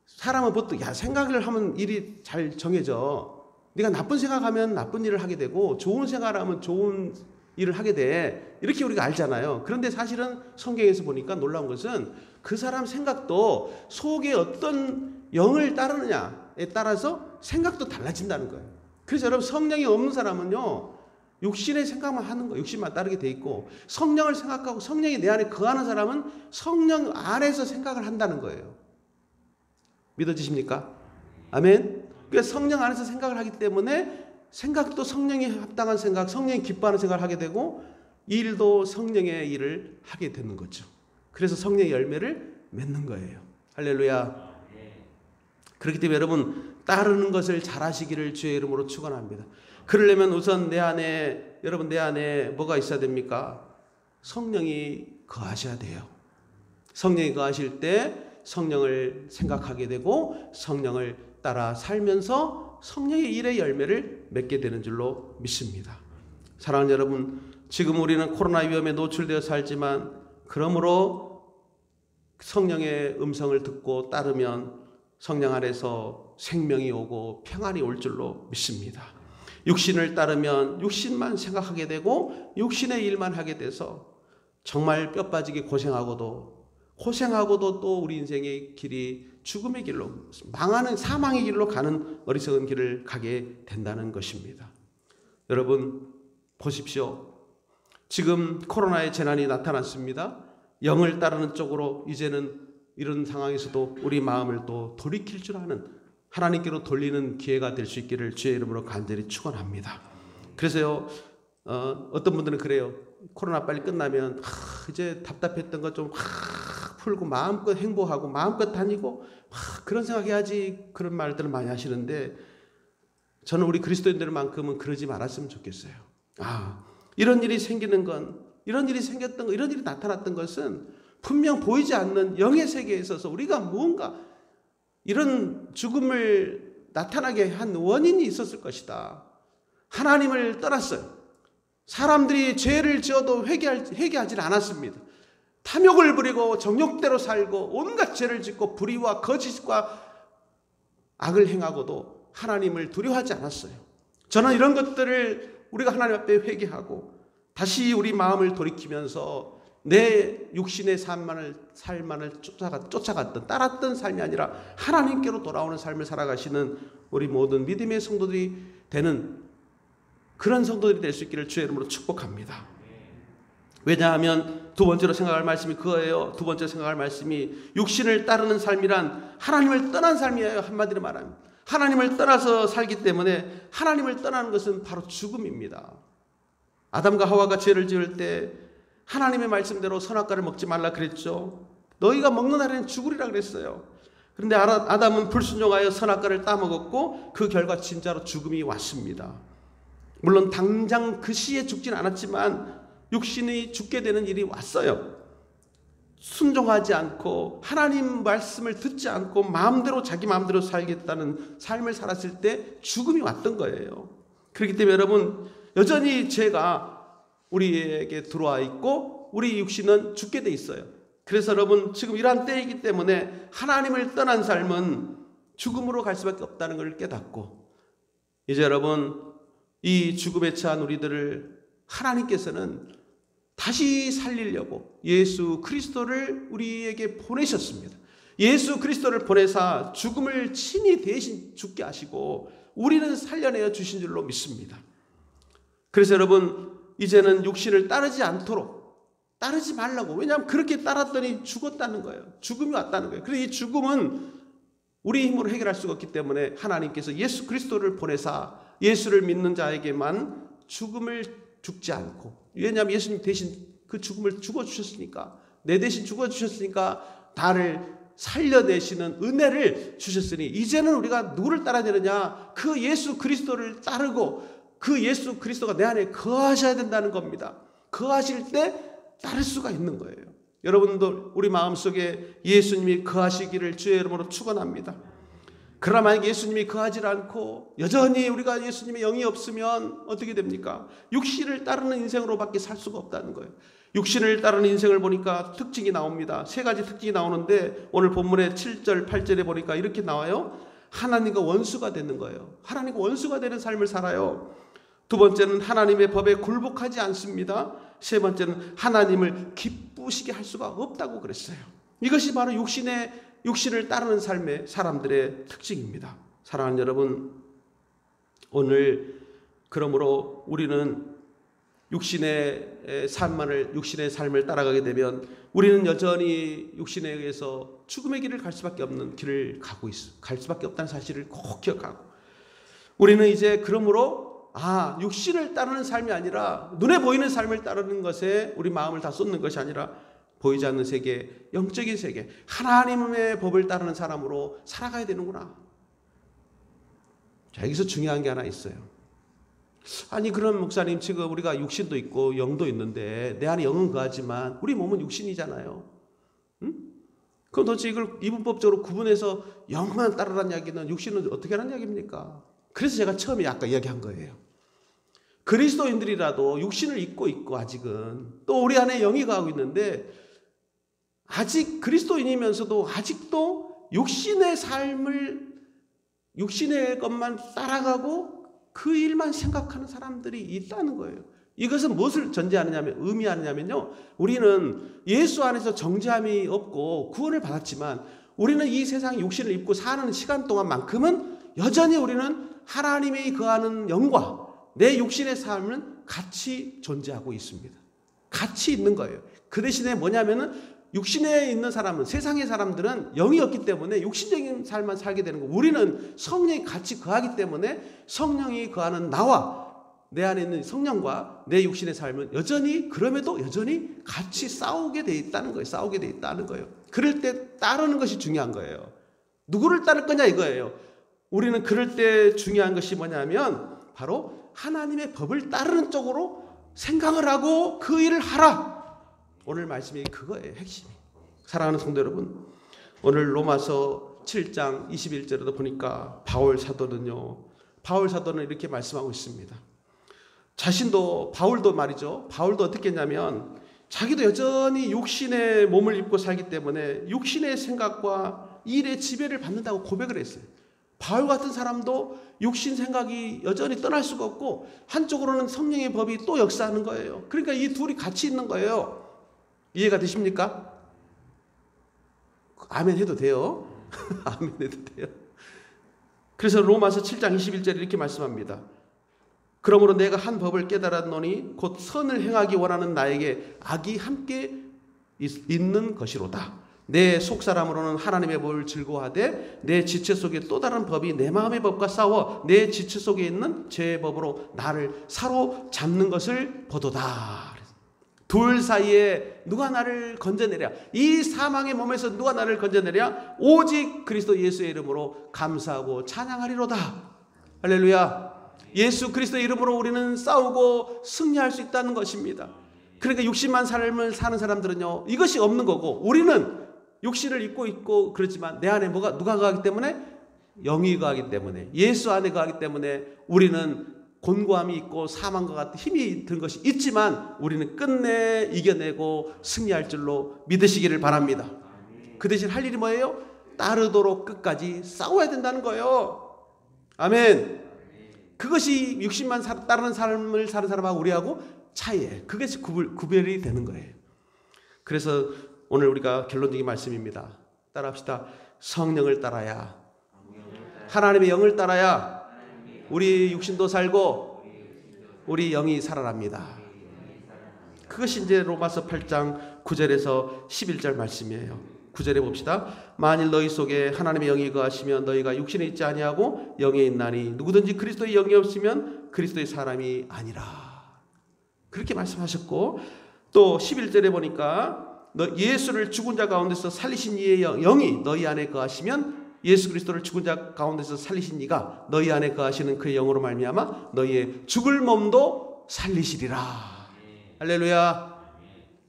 사람은 보통 생각을 하면 일이 잘 정해져. 네가 나쁜 생각하면 나쁜 일을 하게 되고 좋은 생각을 하면 좋은 일을 하게 돼. 이렇게 우리가 알잖아요. 그런데 사실은 성경에서 보니까 놀라운 것은 그 사람 생각도 속에 어떤 영을 따르느냐에 따라서 생각도 달라진다는 거예요. 그래서 여러분 성령이 없는 사람은요 육신의 생각만 하는 거예요. 육신만 따르게 돼 있고 성령을 생각하고 성령이 내 안에 거하는 사람은 성령 안에서 생각을 한다는 거예요. 믿어지십니까? 아멘. 그러니까 성령 안에서 생각을 하기 때문에 생각도 성령이 합당한 생각, 성령이 기뻐하는 생각을 하게 되고 일도 성령의 일을 하게 되는 거죠. 그래서 성령의 열매를 맺는 거예요. 할렐루야. 그렇기 때문에 여러분 따르는 것을 잘하시기를 주의 이름으로 축원합니다. 그러려면 우선 여러분 내 안에 뭐가 있어야 됩니까? 성령이 거하셔야 돼요. 성령이 거하실 때 성령을 생각하게 되고 성령을 따라 살면서 성령의 일의 열매를 맺게 되는 줄로 믿습니다. 사랑하는 여러분, 지금 우리는 코로나 위험에 노출되어 살지만 그러므로 성령의 음성을 듣고 따르면 성령 안에서 생명이 오고 평안이 올 줄로 믿습니다. 육신을 따르면 육신만 생각하게 되고 육신의 일만 하게 돼서 정말 뼈 빠지게 고생하고도 또 우리 인생의 길이 죽음의 길로, 망하는 사망의 길로 가는 어리석은 길을 가게 된다는 것입니다. 여러분 보십시오. 지금 코로나의 재난이 나타났습니다. 영을 따르는 쪽으로 이제는 이런 상황에서도 우리 마음을 또 돌이킬 줄 아는 하나님께로 돌리는 기회가 될 수 있기를 주의 이름으로 간절히 축원합니다. 그래서요, 어떤 분들은 그래요. 코로나 빨리 끝나면 이제 답답했던 거 좀 풀고 마음껏 행복하고 마음껏 다니고 그런 생각해야지, 그런 말들을 많이 하시는데 저는 우리 그리스도인들만큼은 그러지 말았으면 좋겠어요. 이런 일이 생기는 건, 이런 일이 생겼던 거, 이런 일이 나타났던 것은 분명 보이지 않는 영의 세계에 있어서 우리가 무언가 이런 죽음을 나타나게 한 원인이 있었을 것이다. 하나님을 떠났어요. 사람들이 죄를 지어도 회개하지 않았습니다. 탐욕을 부리고 정욕대로 살고 온갖 죄를 짓고 불의와 거짓과 악을 행하고도 하나님을 두려워하지 않았어요. 저는 이런 것들을 우리가 하나님 앞에 회개하고 다시 우리 마음을 돌이키면서 내 육신의 삶만을 쫓아갔던 따랐던 삶이 아니라 하나님께로 돌아오는 삶을 살아가시는 우리 모든 믿음의 성도들이 되는 그런 성도들이 될 수 있기를 주의 이름으로 축복합니다. 왜냐하면 두 번째로 생각할 말씀이 그거예요. 두 번째로 생각할 말씀이 육신을 따르는 삶이란 하나님을 떠난 삶이에요. 한마디로 말하면 하나님을 떠나서 살기 때문에 하나님을 떠나는 것은 바로 죽음입니다. 아담과 하와가 죄를 지을 때 하나님의 말씀대로 선악과를 먹지 말라 그랬죠. 너희가 먹는 날에는 죽으리라 그랬어요. 그런데 아담은 불순종하여 선악과를 따먹었고 그 결과 진짜로 죽음이 왔습니다. 물론 당장 그 시에 죽진 않았지만 육신이 죽게 되는 일이 왔어요. 순종하지 않고 하나님 말씀을 듣지 않고 자기 마음대로 살겠다는 삶을 살았을 때 죽음이 왔던 거예요. 그렇기 때문에 여러분 여전히 죄가 우리에게 들어와 있고 우리 육신은 죽게 돼 있어요. 그래서 여러분 지금 이러한 때이기 때문에 하나님을 떠난 삶은 죽음으로 갈 수밖에 없다는 걸 깨닫고 이제 여러분 이 죽음에 처한 우리들을 하나님께서는 다시 살리려고 예수 그리스도를 우리에게 보내셨습니다. 예수 그리스도를 보내사 죽음을 친히 대신 죽게 하시고 우리는 살려내어 주신 줄로 믿습니다. 그래서 여러분 이제는 육신을 따르지 말라고. 왜냐하면 그렇게 따랐더니 죽었다는 거예요. 죽음이 왔다는 거예요. 그래서 이 죽음은 우리 힘으로 해결할 수가 없기 때문에 하나님께서 예수 그리스도를 보내사 예수를 믿는 자에게만 죽음을 죽지 않고, 왜냐하면 예수님 대신 그 죽음을 죽어주셨으니까, 내 대신 죽어주셨으니까 나를 살려내시는 은혜를 주셨으니 이제는 우리가 누구를 따라야 되느냐? 그 예수 그리스도를 따르고 그 예수 그리스도가 내 안에 거하셔야 된다는 겁니다. 거하실 때 따를 수가 있는 거예요. 여러분도 우리 마음속에 예수님이 거하시기를 주의 이름으로 축원합니다. 그러나 만약 예수님이 거하지 않고 여전히 우리가 예수님의 영이 없으면 어떻게 됩니까? 육신을 따르는 인생으로밖에 살 수가 없다는 거예요. 육신을 따르는 인생을 보니까 특징이 나옵니다. 세 가지 특징이 나오는데 오늘 본문의 7절 8절에 보니까 이렇게 나와요. 하나님과 원수가 되는 거예요. 하나님과 원수가 되는 삶을 살아요. 두 번째는 하나님의 법에 굴복하지 않습니다. 세 번째는 하나님을 기쁘시게 할 수가 없다고 그랬어요. 이것이 바로 육신을 따르는 삶의 사람들의 특징입니다. 사랑하는 여러분, 오늘 그러므로 우리는 육신의 삶을 따라가게 되면 우리는 여전히 육신에 의해서 죽음의 길을 갈 수밖에 없는 길을 가고 있어. 갈 수밖에 없다는 사실을 꼭 기억하고, 우리는 이제 그러므로 육신을 따르는 삶이 아니라 눈에 보이는 삶을 따르는 것에 우리 마음을 다 쏟는 것이 아니라 보이지 않는 세계, 영적인 세계, 하나님의 법을 따르는 사람으로 살아가야 되는구나. 자, 여기서 중요한 게 하나 있어요. 아니, 그럼 목사님, 지금 우리가 육신도 있고 영도 있는데 내 안에 영은 거하지만 우리 몸은 육신이잖아요. 응? 그럼 도대체 이걸 이분법적으로 구분해서 영만 따르라는 이야기는 육신은 어떻게 하는 이야기입니까? 그래서 제가 처음에 아까 이야기한 거예요. 그리스도인들이라도 육신을 입고 있고 아직은 또 우리 안에 영이 거하고 있는데, 아직 그리스도인이면서도 아직도 육신의 삶을, 육신의 것만 따라가고 그 일만 생각하는 사람들이 있다는 거예요. 이것은 무엇을 전제하느냐면, 의미하느냐면요, 우리는 예수 안에서 정죄함이 없고 구원을 받았지만 우리는 이 세상 육신을 입고 사는 시간 동안만큼은 여전히 우리는 하나님이 거하는 영과 내 육신의 삶은 같이 존재하고 있습니다. 같이 있는 거예요. 그 대신에 뭐냐면은, 육신에 있는 사람은, 세상의 사람들은 영이 없기 때문에 육신적인 삶만 살게 되는 거고, 우리는 성령이 같이 거하기 때문에 성령이 거하는 나와 내 안에 있는 성령과 내 육신의 삶은 여전히, 그럼에도 여전히 같이 싸우게 돼 있다는 거예요. 싸우게 돼 있다는 거예요. 그럴 때 따르는 것이 중요한 거예요. 누구를 따를 거냐 이거예요. 우리는 그럴 때 중요한 것이 뭐냐면 바로 하나님의 법을 따르는 쪽으로 생각을 하고 그 일을 하라. 오늘 말씀이 그거예요, 핵심이. 사랑하는 성도 여러분, 오늘 로마서 7장 21절에도 보니까 바울 사도는 이렇게 말씀하고 있습니다. 자신도, 바울도 말이죠, 바울도 어떻게 했냐면 자기도 여전히 육신의 몸을 입고 살기 때문에 육신의 생각과 일의 지배를 받는다고 고백을 했어요. 바울 같은 사람도 육신 생각이 여전히 떠날 수가 없고 한쪽으로는 성령의 법이 또 역사하는 거예요. 그러니까 이 둘이 같이 있는 거예요. 이해가 되십니까? 아멘 해도 돼요. 아멘 해도 돼요. 그래서 로마서 7장 21절에 이렇게 말씀합니다. 그러므로 내가 한 법을 깨달았노니 곧 선을 행하기 원하는 나에게 악이 함께 있는 것이로다. 내 속사람으로는 하나님의 법을 즐거워하되 내 지체 속에 또 다른 법이 내 마음의 법과 싸워 내 지체 속에 있는 죄의 법으로 나를 사로잡는 것을 보도다. 둘 사이에 누가 나를 건져내랴? 이 사망의 몸에서 누가 나를 건져내랴? 오직 그리스도 예수의 이름으로 감사하고 찬양하리로다. 할렐루야. 예수 그리스도의 이름으로 우리는 싸우고 승리할 수 있다는 것입니다. 그러니까 육신만 삶을 사는 사람들은요, 이것이 없는 거고, 우리는 육신을 입고 있고 그렇지만 내 안에 누가 거하기 때문에? 영이 거하기 때문에, 예수 안에 거하기 때문에 우리는 곤고함이 있고 사망과 같은 힘이 든 것이 있지만 우리는 끝내 이겨내고 승리할 줄로 믿으시기를 바랍니다. 그 대신 할 일이 뭐예요? 따르도록 끝까지 싸워야 된다는 거예요. 아멘. 그것이 육신만 따르는 삶을 사는 사람하고 우리하고 차이예요. 그것이 구별이 되는 거예요. 그래서 오늘 우리가 결론적인 말씀입니다. 따라합시다. 성령을 따라야, 하나님의 영을 따라야 우리 육신도 살고 우리 영이 살아납니다. 그것이 이제 로마서 8장 9절에서 11절 말씀이에요. 9절에 봅시다. 만일 너희 속에 하나님의 영이 거하시면 너희가 육신에 있지 아니하고 영에 있나니 누구든지 그리스도의 영이 없으면 그리스도의 사람이 아니라. 그렇게 말씀하셨고, 또 11절에 보니까 예수를 죽은 자 가운데서 살리신 이의 영이 너희 안에 거하시면 예수 그리스도를 죽은 자 가운데서 살리신 이가 너희 안에 거하시는 그의 영으로 말미암아 너희의 죽을 몸도 살리시리라. 할렐루야.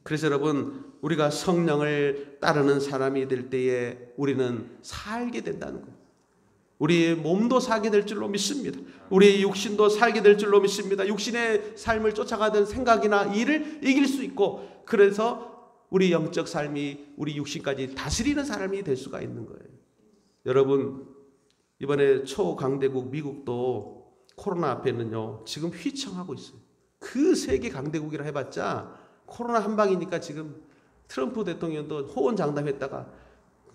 그래서 여러분, 우리가 성령을 따르는 사람이 될 때에 우리는 살게 된다는 거예요. 우리의 몸도 살게 될 줄로 믿습니다. 우리의 육신도 살게 될 줄로 믿습니다. 육신의 삶을 쫓아가던 생각이나 일을 이길 수 있고, 그래서 우리 영적 삶이 우리 육신까지 다스리는 사람이 될 수가 있는 거예요. 여러분, 이번에 초강대국 미국도 코로나 앞에는요 지금 휘청하고 있어요. 그 세계 강대국이라 해봤자 코로나 한 방이니까 지금 트럼프 대통령도 호언장담했다가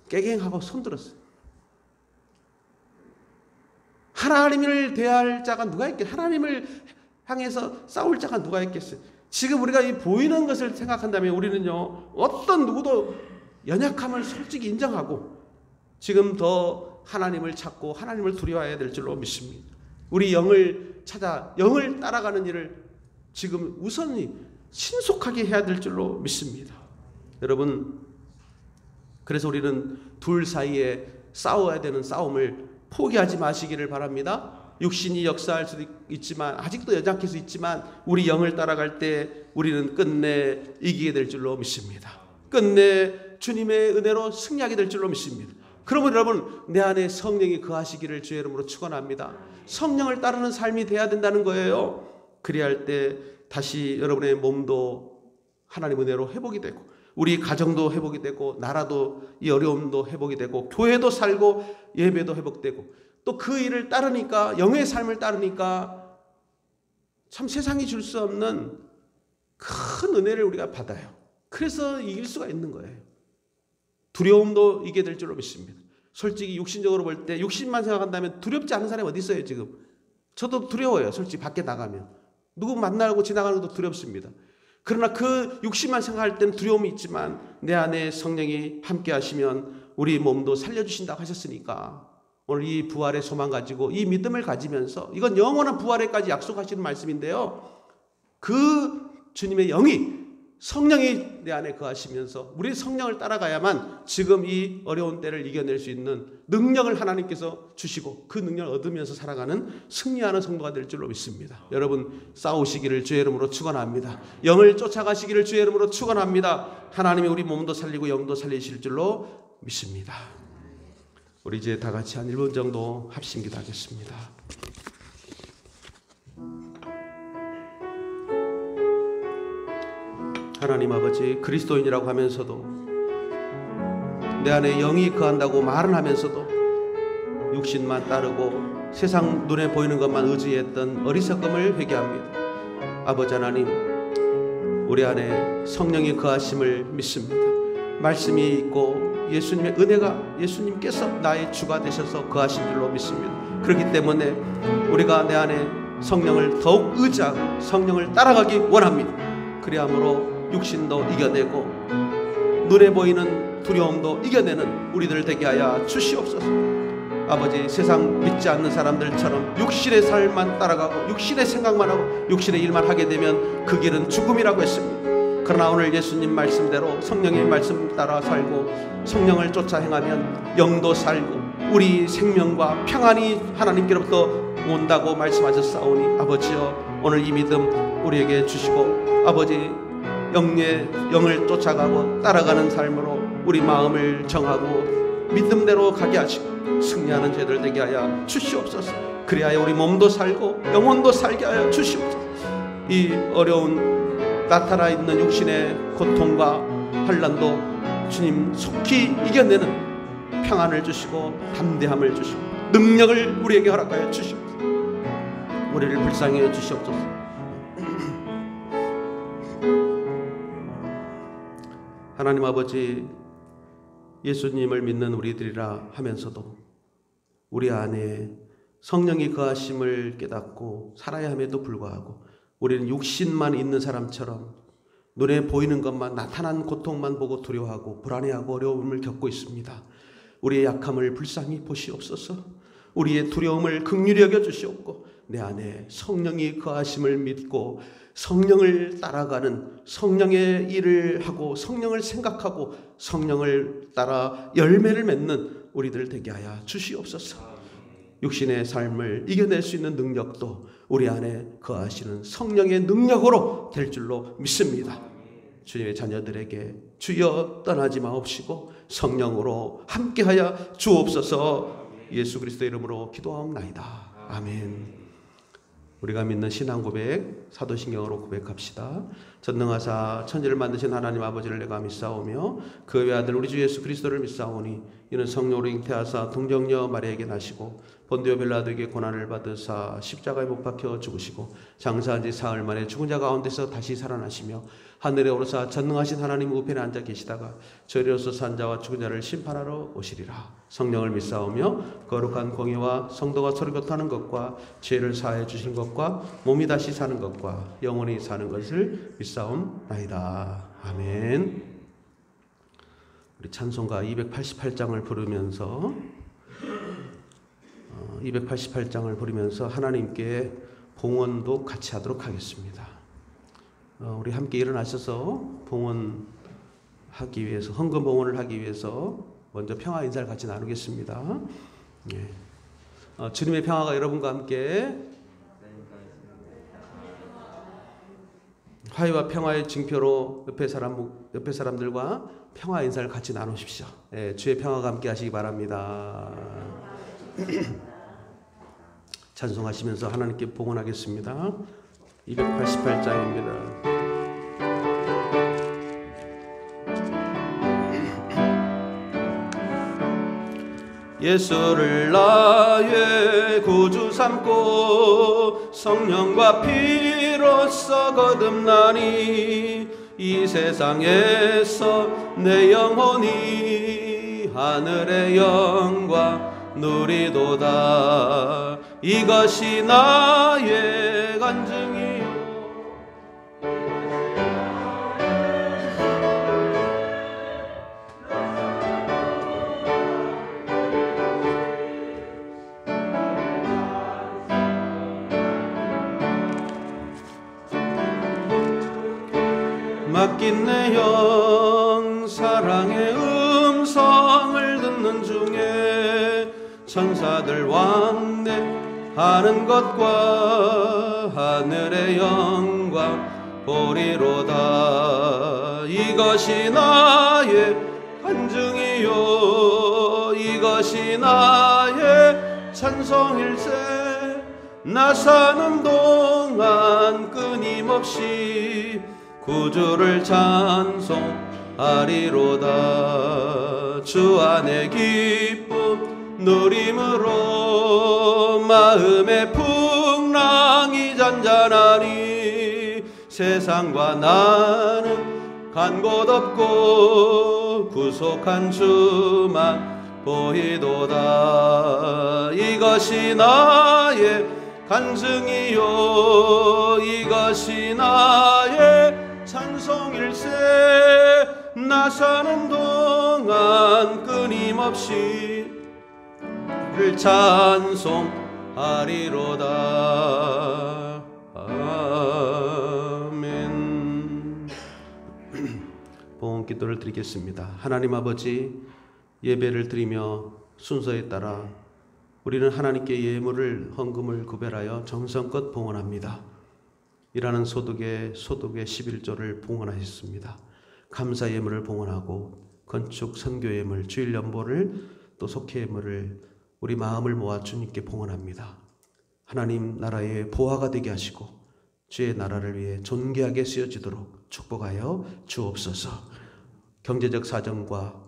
깨갱하고 손들었어요. 하나님을 대할 자가 누가 있겠? 하나님을 향해서 싸울 자가 누가 있겠어요? 지금 우리가 이 보이는 것을 생각한다면 우리는요, 어떤 누구도 연약함을 솔직히 인정하고 지금 더 하나님을 찾고 하나님을 두려워해야 될 줄로 믿습니다. 우리 영을 찾아 영을 따라가는 일을 지금 우선이 신속하게 해야 될 줄로 믿습니다. 여러분, 그래서 우리는 둘 사이에 싸워야 되는 싸움을 포기하지 마시기를 바랍니다. 육신이 역사할 수도 있지만, 아직도 연약할 수 있지만, 우리 영을 따라갈 때 우리는 끝내 이기게 될 줄로 믿습니다. 끝내 주님의 은혜로 승리하게 될 줄로 믿습니다. 그러면 여러분, 내 안에 성령이 거하시기를 주의 이름으로 축원합니다. 성령을 따르는 삶이 돼야 된다는 거예요. 그래야 할 때 다시 여러분의 몸도 하나님 은혜로 회복이 되고, 우리 가정도 회복이 되고, 나라도 이 어려움도 회복이 되고, 교회도 살고 예배도 회복되고, 또 그 일을 따르니까, 영의 삶을 따르니까 참 세상이 줄 수 없는 큰 은혜를 우리가 받아요. 그래서 이길 수가 있는 거예요. 두려움도 이기게 될 줄로 믿습니다. 솔직히 육신적으로 볼 때 육신만 생각한다면 두렵지 않은 사람이 어디 있어요 지금? 저도 두려워요. 솔직히 밖에 나가면 누구 만나고 지나가는 것도 두렵습니다. 그러나 그 육신만 생각할 때는 두려움이 있지만 내 안에 성령이 함께 하시면 우리 몸도 살려주신다고 하셨으니까 오늘 이 부활의 소망 가지고 이 믿음을 가지면서, 이건 영원한 부활에까지 약속하시는 말씀인데요, 그 주님의 영이, 성령이 내 안에 거하시면서 우리 성령을 따라가야만 지금 이 어려운 때를 이겨낼 수 있는 능력을 하나님께서 주시고 그 능력을 얻으면서 살아가는 승리하는 성도가 될 줄로 믿습니다. 여러분, 싸우시기를 주의 이름으로 축원합니다. 영을 쫓아가시기를 주의 이름으로 축원합니다. 하나님이 우리 몸도 살리고 영도 살리실 줄로 믿습니다. 우리 이제 다 같이 한 1분 정도 합심기도 하겠습니다. 하나님 아버지, 그리스도인이라고 하면서도 내 안에 영이 거한다고 말은 하면서도 육신만 따르고 세상 눈에 보이는 것만 의지했던 어리석음을 회개합니다. 아버지 하나님, 우리 안에 성령이 거하심을 믿습니다. 말씀이 있고 예수님의 은혜가, 예수님께서 나의 주가 되셔서 거하신 줄로 믿습니다. 그렇기 때문에 우리가 내 안에 성령을 더욱 의지하고 성령을 따라가기 원합니다. 그리함으로 육신도 이겨내고 눈에 보이는 두려움도 이겨내는 우리들 되게 하여 주시옵소서. 아버지, 세상 믿지 않는 사람들처럼 육신의 삶만 따라가고 육신의 생각만 하고 육신의 일만 하게 되면 그 길은 죽음이라고 했습니다. 그러나 오늘 예수님 말씀대로 성령의 말씀 따라 살고 성령을 쫓아 행하면 영도 살고 우리 생명과 평안이 하나님께로부터 온다고 말씀하셨사오니, 아버지여, 오늘 이 믿음 우리에게 주시고 아버지, 영을 쫓아가고 따라가는 삶으로 우리 마음을 정하고 믿음대로 가게 하시고 승리하는 죄들 되게 하여 주시옵소서. 그리하여 우리 몸도 살고 영혼도 살게 하여 주시옵소서. 이 어려운 나타나 있는 육신의 고통과 환난도 주님 속히 이겨내는 평안을 주시고 담대함을 주시고 능력을 우리에게 허락하여 주시옵소서. 우리를 불쌍히 해 주시옵소서. 하나님 아버지, 예수님을 믿는 우리들이라 하면서도 우리 안에 성령이 거하심을 깨닫고 살아야 함에도 불구하고 우리는 육신만 있는 사람처럼 눈에 보이는 것만, 나타난 고통만 보고 두려워하고 불안해하고 어려움을 겪고 있습니다. 우리의 약함을 불쌍히 보시옵소서. 우리의 두려움을 긍휼히 여겨 주시옵고 내 안에 성령이 거하심을 믿고 성령을 따라가는, 성령의 일을 하고 성령을 생각하고 성령을 따라 열매를 맺는 우리들 되게 하여 주시옵소서. 육신의 삶을 이겨낼 수 있는 능력도 우리 안에 거하시는 성령의 능력으로 될 줄로 믿습니다. 주님의 자녀들에게 주여 떠나지 마옵시고 성령으로 함께하여 주옵소서. 예수 그리스도의 이름으로 기도하옵나이다. 아멘. 우리가 믿는 신앙 고백, 사도신경으로 고백합시다. 전능하사 천지를 만드신 하나님 아버지를 내가 믿사오며 그 외아들 우리 주 예수 그리스도를 믿사오니 이는 성령으로 잉태하사 동정녀 마리아에게 나시고 본디오 빌라도에게 고난을 받으사 십자가에 못 박혀 죽으시고 장사한 지 사흘 만에 죽은 자 가운데서 다시 살아나시며 하늘에 오르사 전능하신 하나님 우편에 앉아 계시다가 저리로서 산 자와 죽은 자를 심판하러 오시리라. 성령을 믿사오며 거룩한 공예와 성도가 서로 교통하는 것과 죄를 사하여 주신 것과 몸이 다시 사는 것과 영원히 사는 것을 믿사옵나이다. 아멘. 우리 찬송가 288장을 부르면서 288장을 부르면서 하나님께 봉헌도 같이 하도록 하겠습니다. 우리 함께 일어나셔서 봉헌하기 위해서, 헌금 봉헌을 하기 위해서 먼저 평화 인사를 같이 나누겠습니다. 예. 주님의 평화가 여러분과 함께 화해와 평화의 징표로 옆에 사람들과 평화 인사를 같이 나누십시오. 예, 주의 평화가 함께 하시기 바랍니다. 찬송하시면서 하나님께 봉헌하겠습니다. 288장입니다. 예수를 나의 구주 삼고 성령과 피로써 거듭나니 이 세상에서 내 영혼이 하늘의 영광 누리도다. 이것이 나의 간증이요 맡긴 내 영 사랑의 음성을 듣는 중에 천사들 왕래하는 것과 하늘의 영광 보리로다. 이것이 나의 간증이요 이것이 나의 찬송일세. 나 사는 동안 끊임없이 구주를 찬송하리로다. 주 안의 기쁨 누림으로 마음의 풍랑이 잔잔하니 세상과 나는 간 곳 없고 구속한 주만 보이도다. 이것이 나의 간증이요 이것이 나의 찬송일세. 나 사는 동안 끊임없이 그를 찬송하리로다. 아멘. 봉헌 기도를 드리겠습니다. 하나님 아버지, 예배를 드리며 순서에 따라 우리는 하나님께 예물을 헌금을 구별하여 정성껏 봉헌합니다. 일하는 소득의 11조를 봉헌하셨습니다. 감사 예물을 봉헌하고 건축 선교 예물, 주일 연보를 또 속회 예물을 우리 마음을 모아 주님께 봉헌합니다. 하나님 나라의 보화가 되게 하시고 주의 나라를 위해 존귀하게 쓰여지도록 축복하여 주옵소서. 경제적 사정과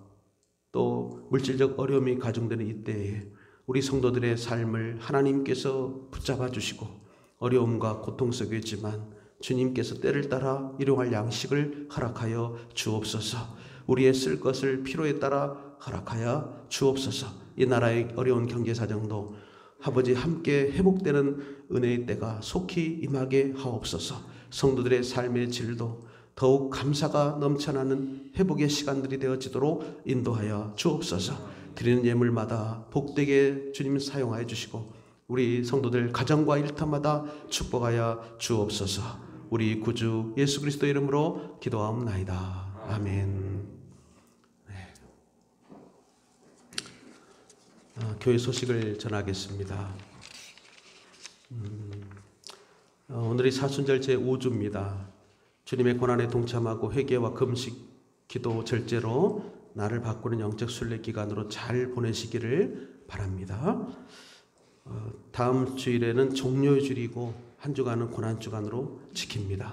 또 물질적 어려움이 가중되는 이때에 우리 성도들의 삶을 하나님께서 붙잡아 주시고 어려움과 고통 속에 있지만 주님께서 때를 따라 일용할 양식을 허락하여 주옵소서. 우리의 쓸 것을 필요에 따라 허락하여 주옵소서. 이 나라의 어려운 경제 사정도 아버지 함께 회복되는 은혜의 때가 속히 임하게 하옵소서. 성도들의 삶의 질도 더욱 감사가 넘쳐나는 회복의 시간들이 되어지도록 인도하여 주옵소서. 드리는 예물마다 복되게 주님 사용하여 주시고 우리 성도들 가정과 일터마다 축복하여 주옵소서. 우리 구주 예수 그리스도 이름으로 기도하옵나이다. 아멘. 네. 교회 소식을 전하겠습니다. 오늘이 사순절 제5주입니다. 주님의 고난에 동참하고 회개와 금식, 기도, 절제로 나를 바꾸는 영적 순례 기간으로 잘 보내시기를 바랍니다. 다음 주일에는 종료의 주일이고 한 주간은 고난 주간으로 지킵니다.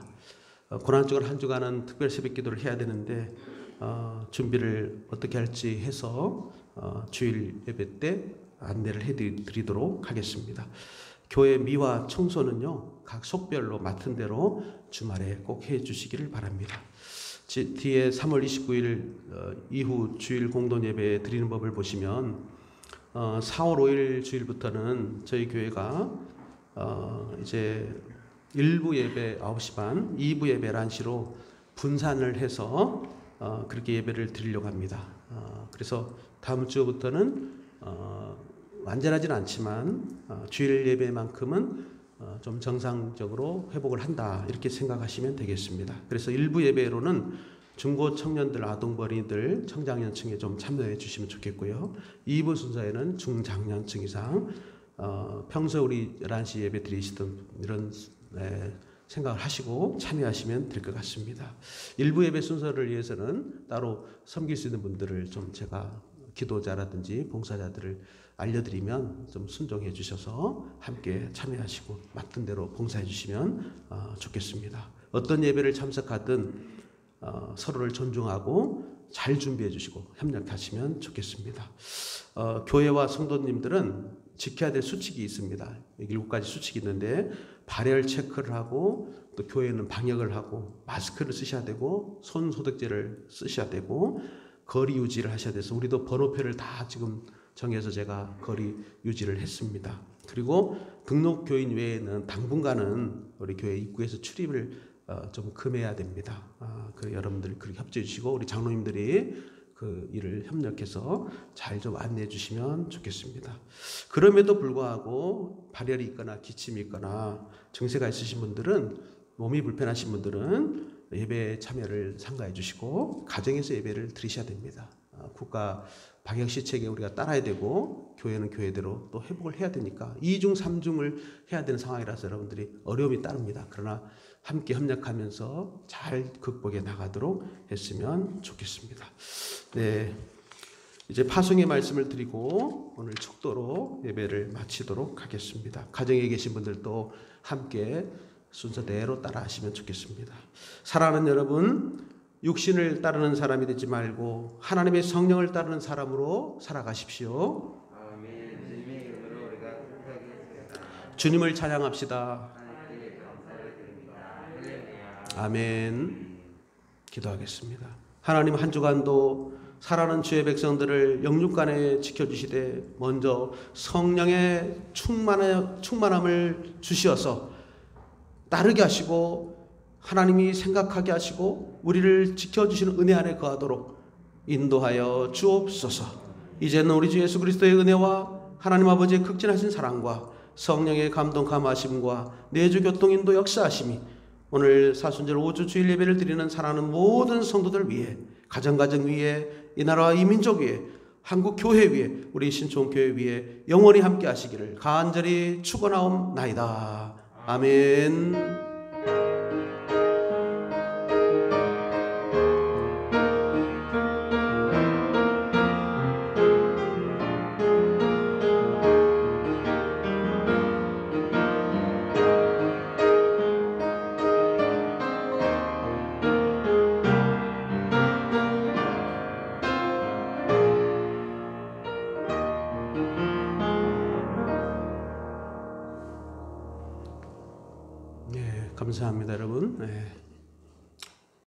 고난 주간 한 주간은 특별 새벽 기도를 해야 되는데 준비를 어떻게 할지 해서 주일 예배 때 안내를 해드리도록 하겠습니다. 교회 미화 청소는요, 각 속별로 맡은 대로 주말에 꼭 해주시기를 바랍니다. 뒤에 3월 29일 이후 주일 공동 예배 드리는 법을 보시면 4월 5일 주일부터는 저희 교회가 이제 1부 예배 9시 반, 2부 예배 11시로 분산을 해서 그렇게 예배를 드리려고 합니다. 그래서 다음 주부터는 완전하지는 않지만 주일 예배만큼은 좀 정상적으로 회복을 한다, 이렇게 생각하시면 되겠습니다. 그래서 일부 예배로는 중고 청년들, 아동버린이들, 청장년층에 좀 참여해 주시면 좋겠고요. 2부 순서에는 중장년층 이상 평소 우리 11시 예배 드리시던 이런 생각을 하시고 참여하시면 될 것 같습니다. 일부 예배 순서를 위해서는 따로 섬길 수 있는 분들을 좀 제가 기도자라든지 봉사자들을 알려드리면 좀 순종해 주셔서 함께 참여하시고 맡은 대로 봉사해 주시면 좋겠습니다. 어떤 예배를 참석하든 서로를 존중하고 잘 준비해 주시고 협력하시면 좋겠습니다. 교회와 성도님들은 지켜야 될 수칙이 있습니다. 7가지 수칙이 있는데 발열 체크를 하고, 또 교회는 방역을 하고, 마스크를 쓰셔야 되고, 손 소독제를 쓰셔야 되고, 거리 유지를 하셔야 돼서 우리도 번호표를 다 지금 정해서 제가 거리 유지를 했습니다. 그리고 등록 교인 외에는 당분간은 우리 교회 입구에서 출입을 좀 금해야 됩니다. 그 여러분들 그렇게 협조해 주시고 우리 장로님들이 그 일을 협력해서 잘 좀 안내해 주시면 좋겠습니다. 그럼에도 불구하고 발열이 있거나 기침이 있거나 증세가 있으신 분들은, 몸이 불편하신 분들은 예배에 참여를 삼가해 주시고 가정에서 예배를 드리셔야 됩니다. 국가 방역 시책에 우리가 따라야 되고 교회는 교회대로 또 회복을 해야 되니까 2중 3중을 해야 되는 상황이라서 여러분들이 어려움이 따릅니다. 그러나 함께 협력하면서 잘 극복해 나가도록 했으면 좋겠습니다. 네, 이제 파송의 말씀을 드리고 오늘 촉도로 예배를 마치도록 하겠습니다. 가정에 계신 분들도 함께 순서대로 따라하시면 좋겠습니다. 사랑하는 여러분, 육신을 따르는 사람이 되지 말고 하나님의 성령을 따르는 사람으로 살아가십시오. 아멘. 주님의 이름으로 우리가 축복하겠습니다. 주님을 찬양합시다. 하나님께 감사를 드립니다. 할렐루야. 아멘. 기도하겠습니다. 하나님, 한 주간도 살아가는 주의 백성들을 영육간에 지켜주시되 먼저 성령의 충만함을 주시어서 따르게 하시고 하나님이 생각하게 하시고 우리를 지켜주시는 은혜 안에 거하도록 인도하여 주옵소서. 이제는 우리 주 예수 그리스도의 은혜와 하나님 아버지의 극진하신 사랑과 성령의 감동 감하심과 내주 교통 인도 역사하심이 오늘 사순절 5주 주일 예배를 드리는 사랑하는 모든 성도들 위해, 가정 위에, 이 나라와 이 민족 위에, 한국 교회 위에, 우리 신촌교회 위에 영원히 함께 하시기를 간절히 축원하옵나이다. 아멘. 감사합니다, 여러분. 네.